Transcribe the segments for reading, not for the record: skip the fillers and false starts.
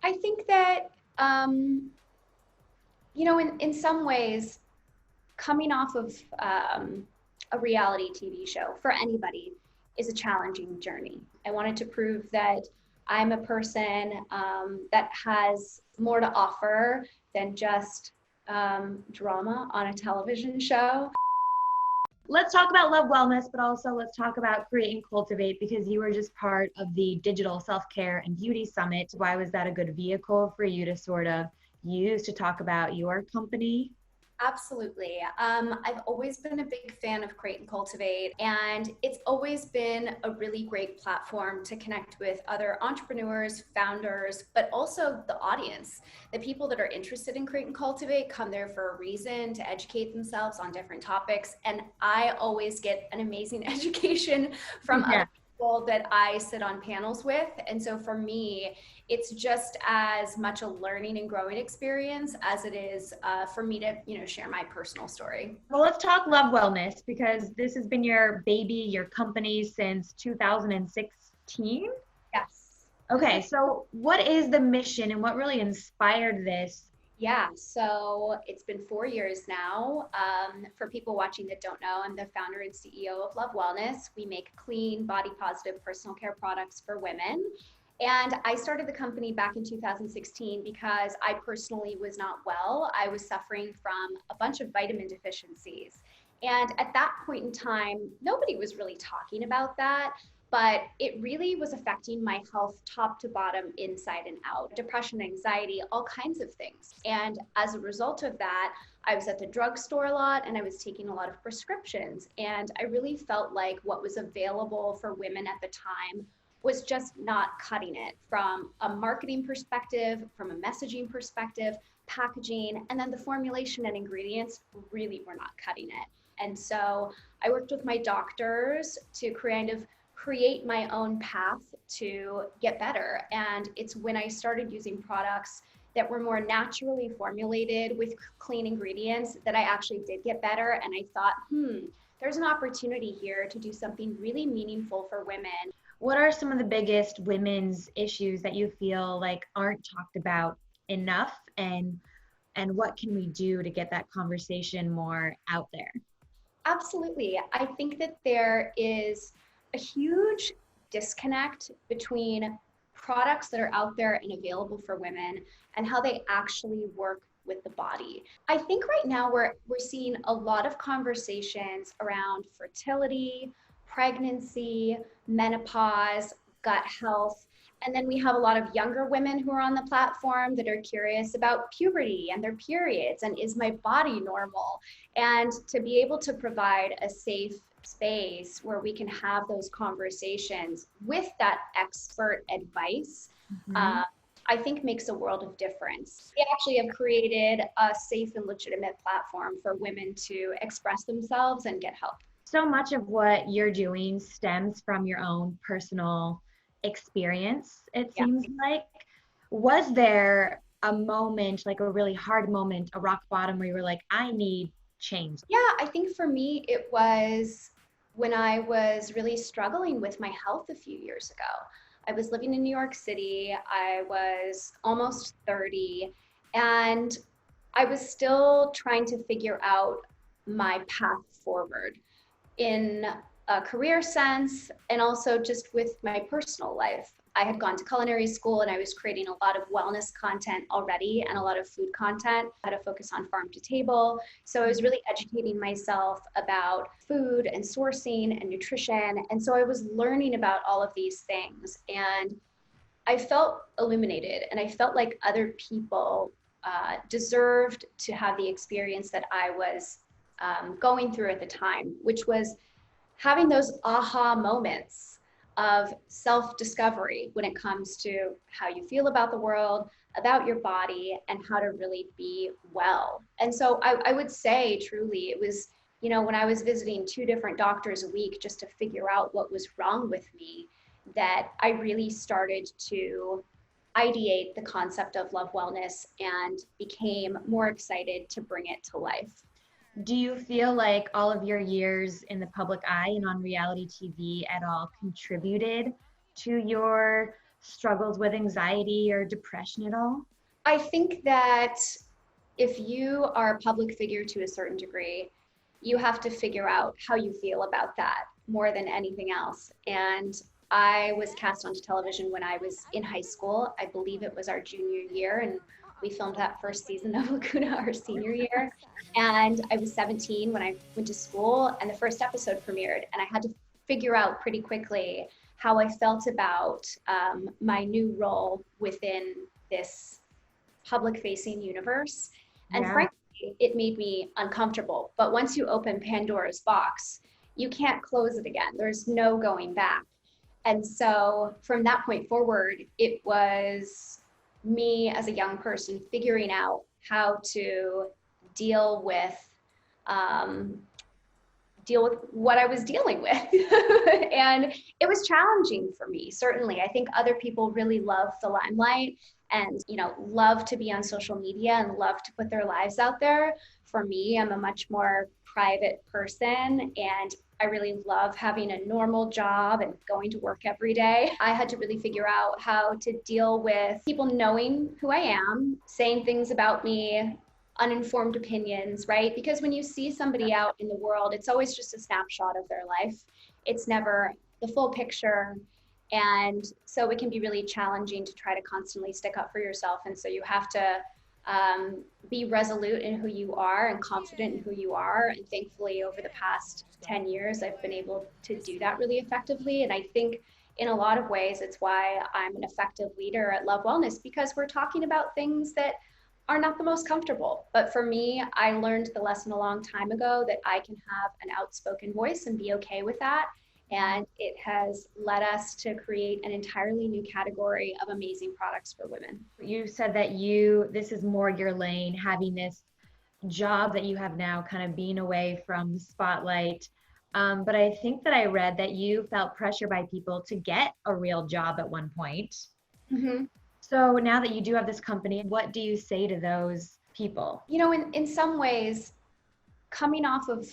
I think that, in some ways, coming off of a reality TV show for anybody is a challenging journey. I wanted to prove that I'm a person that has more to offer than just drama on a television show. Let's talk about Love Wellness, but also let's talk about Create and Cultivate because you were just part of the Digital Self-Care and Beauty Summit. Why was that a good vehicle for you to sort of use to talk about your company? Absolutely. I've always been a big fan of Create and Cultivate, and it's always been a really great platform to connect with other entrepreneurs, founders, but also the audience. The people that are interested in Create and Cultivate come there for a reason to educate themselves on different topics, and I always get an amazing education from Yeah. other people that I sit on panels with. And so for me, it's just as much a learning and growing experience as it is for me to, share my personal story. Well, let's talk Love Wellness because this has been your baby, your company since 2016. Yes. Okay, so what is the mission and what really inspired this? Yeah, so it's been 4 years now. For people watching that don't know, I'm the founder and CEO of Love Wellness. We make clean, body positive personal care products for women. And I started the company back in 2016 because I personally was not well. I was suffering from a bunch of vitamin deficiencies. And at that point in time, nobody was really talking about that, but it really was affecting my health top to bottom, inside and out. Depression, anxiety, all kinds of things. And as a result of that, I was at the drugstore a lot and I was taking a lot of prescriptions. And I really felt like what was available for women at the time was just not cutting it from a marketing perspective, from a messaging perspective, packaging, and then the formulation and ingredients really were not cutting it. And so I worked with my doctors to kind of create my own path to get better. And it's when I started using products that were more naturally formulated with clean ingredients that I actually did get better. And I thought, there's an opportunity here to do something really meaningful for women. What are some of the biggest women's issues that you feel like aren't talked about enough and what can we do to get that conversation more out there? Absolutely. I think that there is a huge disconnect between products that are out there and available for women and how they actually work with the body. I think right now we're seeing a lot of conversations around fertility, pregnancy, menopause, gut health. And then we have a lot of younger women who are on the platform that are curious about puberty and their periods and is my body normal? And to be able to provide a safe space where we can have those conversations with that expert advice, Mhm. I think makes a world of difference. We actually have created a safe and legitimate platform for women to express themselves and get help. So much of what you're doing stems from your own personal experience, it Yeah. seems like. Was there a moment, like a really hard moment, a rock bottom where you were like, I need change? Yeah, I think for me, it was when I was really struggling with my health a few years ago. I was living in New York City. I was almost 30, and I was still trying to figure out my path forward in a career sense and also just with my personal life. I had gone to culinary school and I was creating a lot of wellness content already and a lot of food content. I had a focus on farm to table. So I was really educating myself about food and sourcing and nutrition. And so I was learning about all of these things. And I felt illuminated and I felt like other people deserved to have the experience that I was going through at the time, which was having those aha moments of self-discovery when it comes to how you feel about the world, about your body, and how to really be well. And so I would say truly it was, when I was visiting 2 different doctors a week just to figure out what was wrong with me, that I really started to ideate the concept of love wellness and became more excited to bring it to life. Do you feel like all of your years in the public eye and on reality TV at all contributed to your struggles with anxiety or depression at all? I think that if you are a public figure to a certain degree, you have to figure out how you feel about that more than anything else. And I was cast onto television when I was in high school. I believe it was our junior year, and we filmed that first season of Laguna our senior year. And I was 17 when I went to school, and the first episode premiered, and I had to figure out pretty quickly how I felt about my new role within this public facing universe. And Yeah. frankly, it made me uncomfortable. But once you open Pandora's box, you can't close it again. There's no going back. And so from that point forward, it was me as a young person figuring out how to deal with um, deal with what I was dealing with. And it was challenging for me, certainly. I think other people really love the limelight and, love to be on social media and love to put their lives out there. For me, I'm a much more private person, and I really love having a normal job and going to work every day. I had to really figure out how to deal with people knowing who I am, saying things about me, uninformed opinions, right? Because when you see somebody out in the world, it's always just a snapshot of their life. It's never the full picture. And so it can be really challenging to try to constantly stick up for yourself. And so you have to be resolute in who you are and confident in who you are. And thankfully, over the past 10 years, I've been able to do that really effectively. And I think in a lot of ways, it's why I'm an effective leader at Love Wellness, because we're talking about things that are not the most comfortable. But for me, I learned the lesson a long time ago that I can have an outspoken voice and be okay with that. And it has led us to create an entirely new category of amazing products for women. You said that this is more your lane, having this job that you have now, kind of being away from the spotlight. But I think that I read that you felt pressure by people to get a real job at one point. Mm-hmm. So now that you do have this company, what do you say to those people? In some ways, coming off of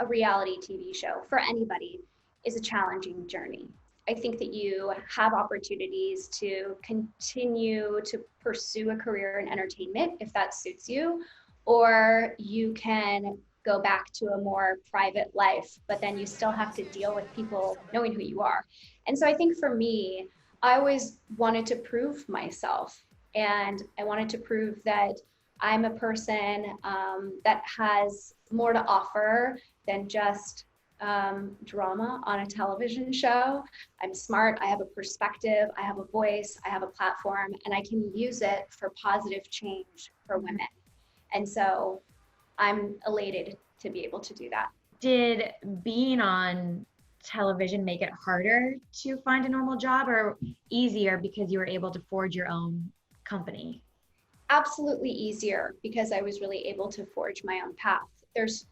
a reality TV show for anybody is a challenging journey. I think that you have opportunities to continue to pursue a career in entertainment if that suits you, or you can go back to a more private life, but then you still have to deal with people knowing who you are. And so I think for me, I always wanted to prove myself, and I wanted to prove that I'm a person that has more to offer than just drama on a television show. I'm smart, I have a perspective, I have a voice, I have a platform, and I can use it for positive change for women. And so I'm elated to be able to do that. Did being on television make it harder to find a normal job, or easier because you were able to forge your own company? Absolutely easier, because I was really able to forge my own path. There's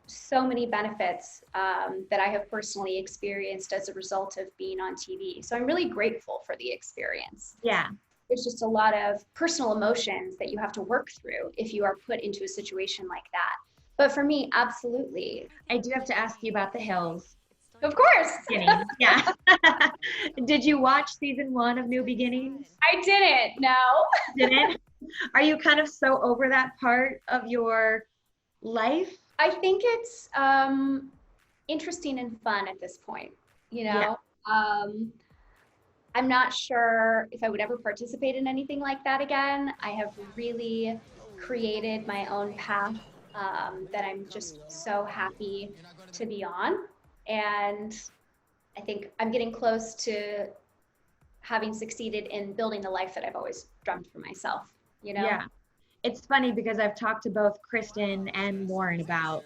so many benefits that I have personally experienced as a result of being on TV. So I'm really grateful for the experience. Yeah. There's just a lot of personal emotions that you have to work through if you are put into a situation like that. But for me, absolutely. I do have to ask you about The Hills. Of course. Beginnings. Yeah. Did you watch season 1 of New Beginnings? I didn't, no. Didn't? Are you kind of so over that part of your life? I think it's interesting and fun at this point, Yeah. I'm not sure if I would ever participate in anything like that again. I have really created my own path that I'm just so happy to be on. And I think I'm getting close to having succeeded in building the life that I've always dreamt for myself, Yeah. It's funny because I've talked to both Kristen and Warren about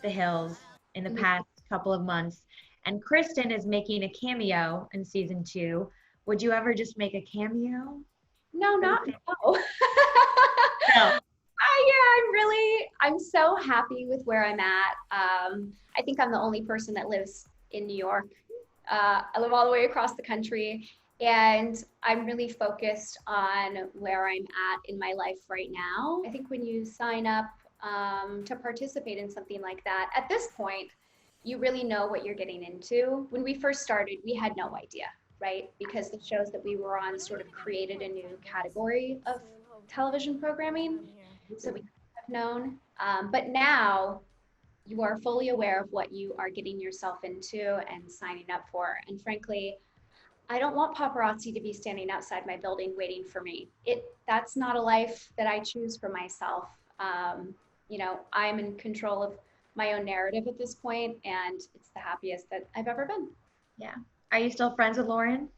The Hills in the past couple of months. And Kristen is making a cameo in season 2. Would you ever just make a cameo? No, not no. No. I'm so happy with where I'm at. I think I'm the only person that lives in New York. I live all the way across the country, and I'm really focused on where I'm at in my life right now. I think when you sign up to participate in something like that, at this point, you really know what you're getting into. When we first started, we had no idea right? Because the shows that we were on sort of created a new category of television programming, so we couldn't have known. But now you are fully aware of what you are getting yourself into and signing up for. And frankly, I don't want paparazzi to be standing outside my building waiting for me. That's not a life that I choose for myself. I'm in control of my own narrative at this point, and it's the happiest that I've ever been. Yeah. Are you still friends with Lauren?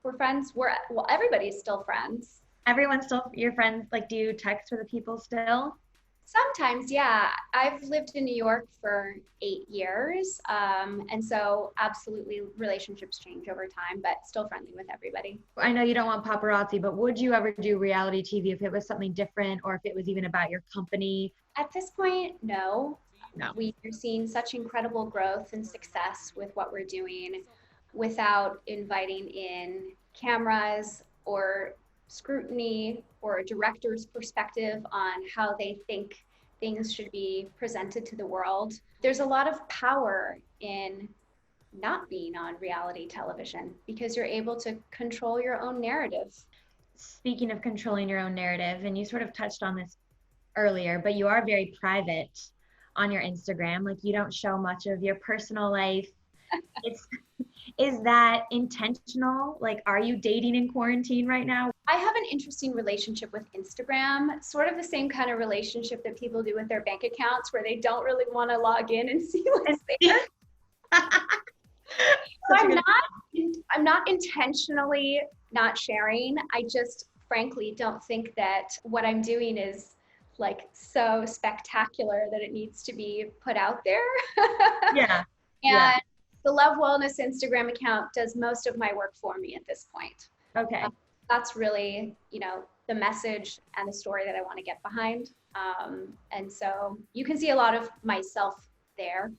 We're friends. Well, everybody's still friends. Everyone's still your friends? Like, do you text with the people still? Sometimes, yeah. I've lived in New York for 8 years. And so absolutely relationships change over time, but still friendly with everybody. I know you don't want paparazzi, but would you ever do reality TV if it was something different or if it was even about your company? At this point, no. No. We are seeing such incredible growth and success with what we're doing without inviting in cameras or scrutiny or a director's perspective on how they think things should be presented to the world. There's a lot of power in not being on reality television because you're able to control your own narrative. Speaking of controlling your own narrative, and you sort of touched on this earlier, but you are very private on your Instagram. Like, you don't show much of your personal life. It's Is that intentional? Like, are you dating in quarantine right now? I have an interesting relationship with Instagram, sort of the same kind of relationship that people do with their bank accounts where they don't really want to log in and see what's there. So I'm not intentionally not sharing. I just frankly don't think that what I'm doing is like so spectacular that it needs to be put out there. Yeah. Yeah. And the Love Wellness Instagram account does most of my work for me at this point. Okay. That's really, the message and the story that I want to get behind. And so you can see a lot of myself there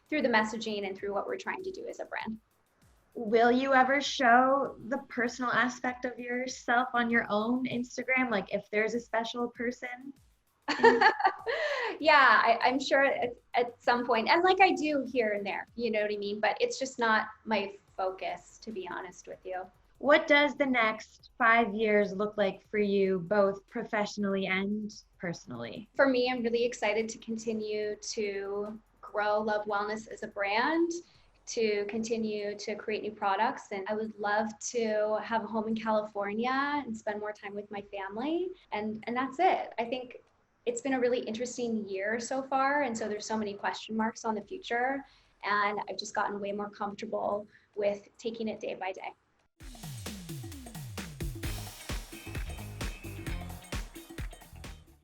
through the messaging and through what we're trying to do as a brand. Will you ever show the personal aspect of yourself on your own Instagram? Like, if there's a special person? Yeah, I'm sure at some point, and like I do here and there, you know what I mean? But it's just not my focus, to be honest with you. What does the next 5 years look like for you, both professionally and personally? For me, I'm really excited to continue to grow Love Wellness as a brand, to continue to create new products. And I would love to have a home in California and spend more time with my family. And that's it. I think it's been a really interesting year so far. And so there's so many question marks on the future. And I've just gotten way more comfortable with taking it day by day.